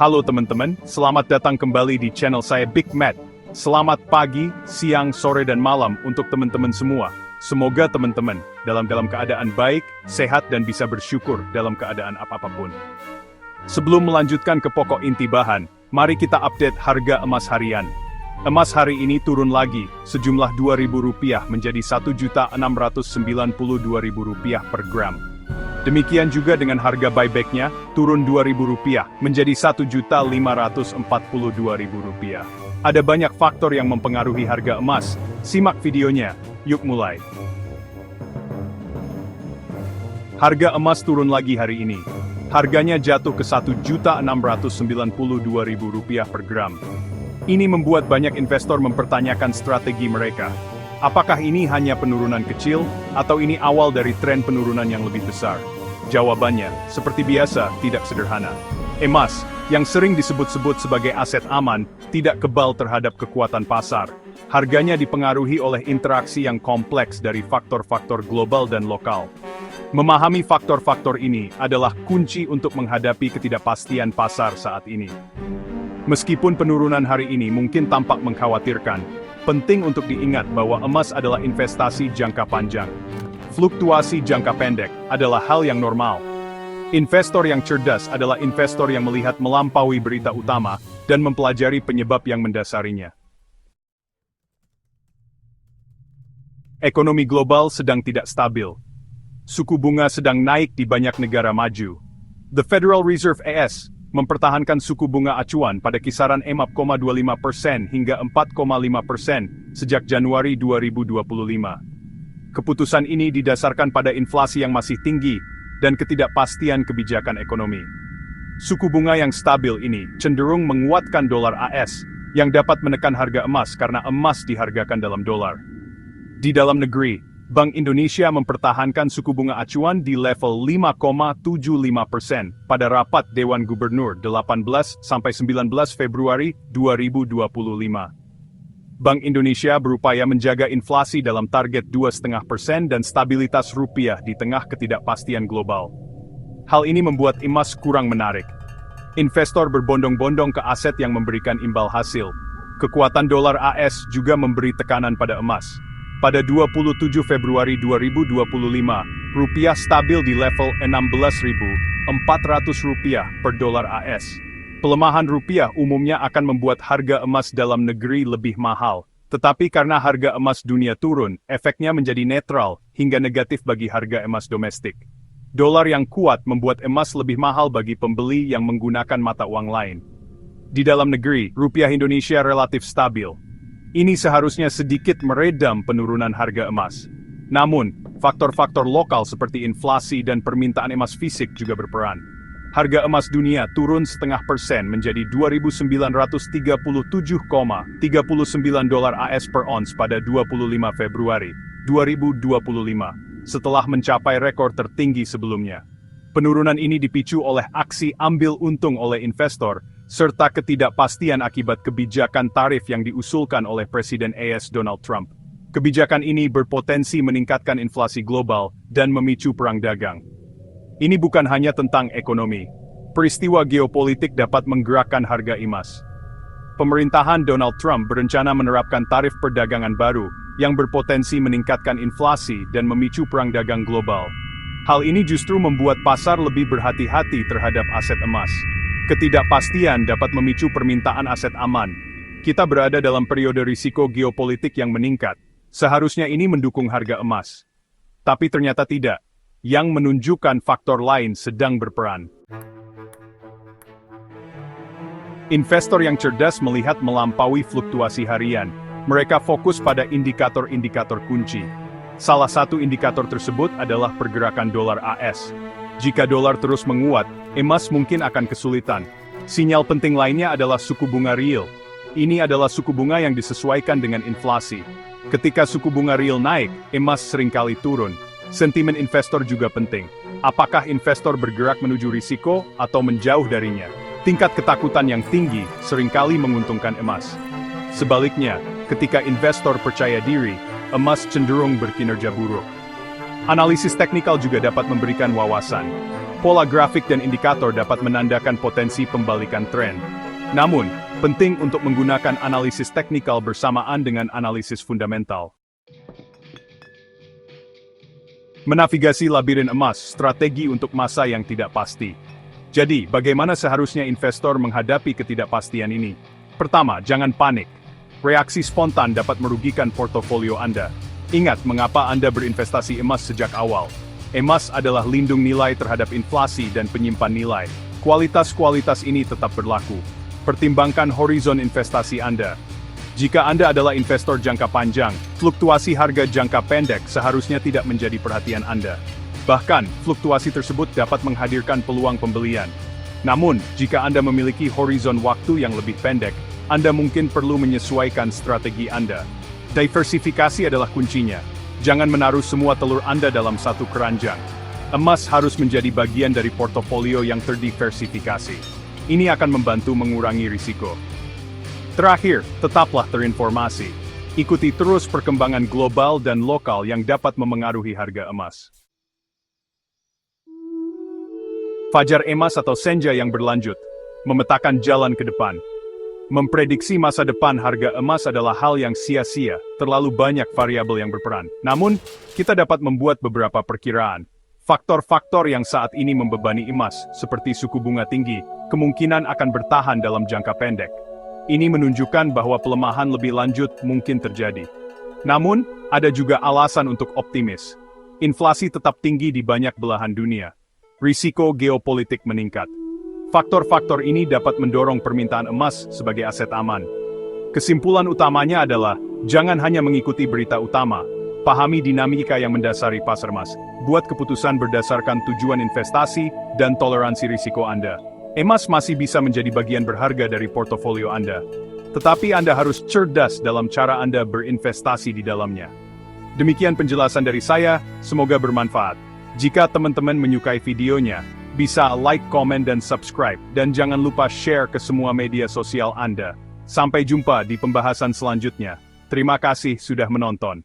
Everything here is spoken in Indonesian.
Halo teman-teman, selamat datang kembali di channel saya Big Matt. Selamat pagi, siang, sore, dan malam untuk teman-teman semua. Semoga teman-teman dalam keadaan baik, sehat, dan bisa bersyukur dalam keadaan apapun. Sebelum melanjutkan ke pokok inti bahan, mari kita update harga emas harian. Emas hari ini turun lagi, sejumlah Rp2.000 menjadi Rp1.692.000 per gram. Demikian juga dengan harga buybacknya, turun Rp2.000 menjadi Rp1.542.000. Ada banyak faktor yang mempengaruhi harga emas, simak videonya, yuk mulai. Harga emas turun lagi hari ini. Harganya jatuh ke Rp1.692.000 per gram. Ini membuat banyak investor mempertanyakan strategi mereka. Apakah ini hanya penurunan kecil, atau ini awal dari tren penurunan yang lebih besar? Jawabannya, seperti biasa, tidak sederhana. Emas, yang sering disebut-sebut sebagai aset aman, tidak kebal terhadap kekuatan pasar. Harganya dipengaruhi oleh interaksi yang kompleks dari faktor-faktor global dan lokal. Memahami faktor-faktor ini adalah kunci untuk menghadapi ketidakpastian pasar saat ini. Meskipun penurunan hari ini mungkin tampak mengkhawatirkan, penting untuk diingat bahwa emas adalah investasi jangka panjang. Fluktuasi jangka pendek adalah hal yang normal. Investor yang cerdas adalah investor yang melihat melampaui berita utama dan mempelajari penyebab yang mendasarinya. Ekonomi global sedang tidak stabil. Suku bunga sedang naik di banyak negara maju. The Federal Reserve AS mempertahankan suku bunga acuan pada kisaran 4,25% hingga 4,5% sejak Januari 2025. Keputusan ini didasarkan pada inflasi yang masih tinggi dan ketidakpastian kebijakan ekonomi. Suku bunga yang stabil ini cenderung menguatkan dolar AS yang dapat menekan harga emas karena emas dihargakan dalam dolar. Di dalam negeri, Bank Indonesia mempertahankan suku bunga acuan di level 5,75% pada rapat Dewan Gubernur 18-19 Februari 2025. Bank Indonesia berupaya menjaga inflasi dalam target 2,5% dan stabilitas rupiah di tengah ketidakpastian global. Hal ini membuat emas kurang menarik. Investor berbondong-bondong ke aset yang memberikan imbal hasil. Kekuatan dolar AS juga memberi tekanan pada emas. Pada 27 Februari 2025, rupiah stabil di level Rp16.400 per dolar AS. Pelemahan rupiah umumnya akan membuat harga emas dalam negeri lebih mahal, tetapi karena harga emas dunia turun, efeknya menjadi netral hingga negatif bagi harga emas domestik. Dolar yang kuat membuat emas lebih mahal bagi pembeli yang menggunakan mata uang lain. Di dalam negeri, rupiah Indonesia relatif stabil. Ini seharusnya sedikit meredam penurunan harga emas. Namun, faktor-faktor lokal seperti inflasi dan permintaan emas fisik juga berperan. Harga emas dunia turun 0,5% menjadi $2.937,39 AS per ons pada 25 Februari 2025, setelah mencapai rekor tertinggi sebelumnya. Penurunan ini dipicu oleh aksi ambil untung oleh investor, serta ketidakpastian akibat kebijakan tarif yang diusulkan oleh Presiden AS Donald Trump. Kebijakan ini berpotensi meningkatkan inflasi global dan memicu perang dagang. Ini bukan hanya tentang ekonomi. Peristiwa geopolitik dapat menggerakkan harga emas. Pemerintahan Donald Trump berencana menerapkan tarif perdagangan baru yang berpotensi meningkatkan inflasi dan memicu perang dagang global. Hal ini justru membuat pasar lebih berhati-hati terhadap aset emas. Ketidakpastian dapat memicu permintaan aset aman. Kita berada dalam periode risiko geopolitik yang meningkat. Seharusnya ini mendukung harga emas. Tapi ternyata tidak. Yang menunjukkan faktor lain sedang berperan. Investor yang cerdas melihat melampaui fluktuasi harian. Mereka fokus pada indikator-indikator kunci. Salah satu indikator tersebut adalah pergerakan dolar AS. Jika dolar terus menguat, emas mungkin akan kesulitan. Sinyal penting lainnya adalah suku bunga real. Ini adalah suku bunga yang disesuaikan dengan inflasi. Ketika suku bunga real naik, emas seringkali turun. Sentimen investor juga penting. Apakah investor bergerak menuju risiko atau menjauh darinya? Tingkat ketakutan yang tinggi seringkali menguntungkan emas. Sebaliknya, ketika investor percaya diri, emas cenderung berkinerja buruk. Analisis teknikal juga dapat memberikan wawasan. Pola grafik dan indikator dapat menandakan potensi pembalikan tren. Namun, penting untuk menggunakan analisis teknikal bersamaan dengan analisis fundamental. Menavigasi labirin emas, strategi untuk masa yang tidak pasti. Jadi, bagaimana seharusnya investor menghadapi ketidakpastian ini? Pertama, jangan panik. Reaksi spontan dapat merugikan portofolio Anda. Ingat mengapa Anda berinvestasi emas sejak awal. Emas adalah lindung nilai terhadap inflasi dan penyimpan nilai. Kualitas-kualitas ini tetap berlaku. Pertimbangkan horizon investasi Anda. Jika Anda adalah investor jangka panjang, fluktuasi harga jangka pendek seharusnya tidak menjadi perhatian Anda. Bahkan, fluktuasi tersebut dapat menghadirkan peluang pembelian. Namun, jika Anda memiliki horizon waktu yang lebih pendek, Anda mungkin perlu menyesuaikan strategi Anda. Diversifikasi adalah kuncinya. Jangan menaruh semua telur Anda dalam satu keranjang. Emas harus menjadi bagian dari portofolio yang terdiversifikasi. Ini akan membantu mengurangi risiko. Terakhir, tetaplah terinformasi. Ikuti terus perkembangan global dan lokal yang dapat memengaruhi harga emas. Fajar emas atau senja yang berlanjut, memetakan jalan ke depan. Memprediksi masa depan harga emas adalah hal yang sia-sia, terlalu banyak variabel yang berperan. Namun, kita dapat membuat beberapa perkiraan. Faktor-faktor yang saat ini membebani emas, seperti suku bunga tinggi, kemungkinan akan bertahan dalam jangka pendek. Ini menunjukkan bahwa pelemahan lebih lanjut mungkin terjadi. Namun, ada juga alasan untuk optimis. Inflasi tetap tinggi di banyak belahan dunia. Risiko geopolitik meningkat. Faktor-faktor ini dapat mendorong permintaan emas sebagai aset aman. Kesimpulan utamanya adalah, jangan hanya mengikuti berita utama, pahami dinamika yang mendasari pasar emas, buat keputusan berdasarkan tujuan investasi dan toleransi risiko Anda. Emas masih bisa menjadi bagian berharga dari portofolio Anda. Tetapi Anda harus cerdas dalam cara Anda berinvestasi di dalamnya. Demikian penjelasan dari saya, semoga bermanfaat. Jika teman-teman menyukai videonya, bisa like, komen, dan subscribe. Dan jangan lupa share ke semua media sosial Anda. Sampai jumpa di pembahasan selanjutnya. Terima kasih sudah menonton.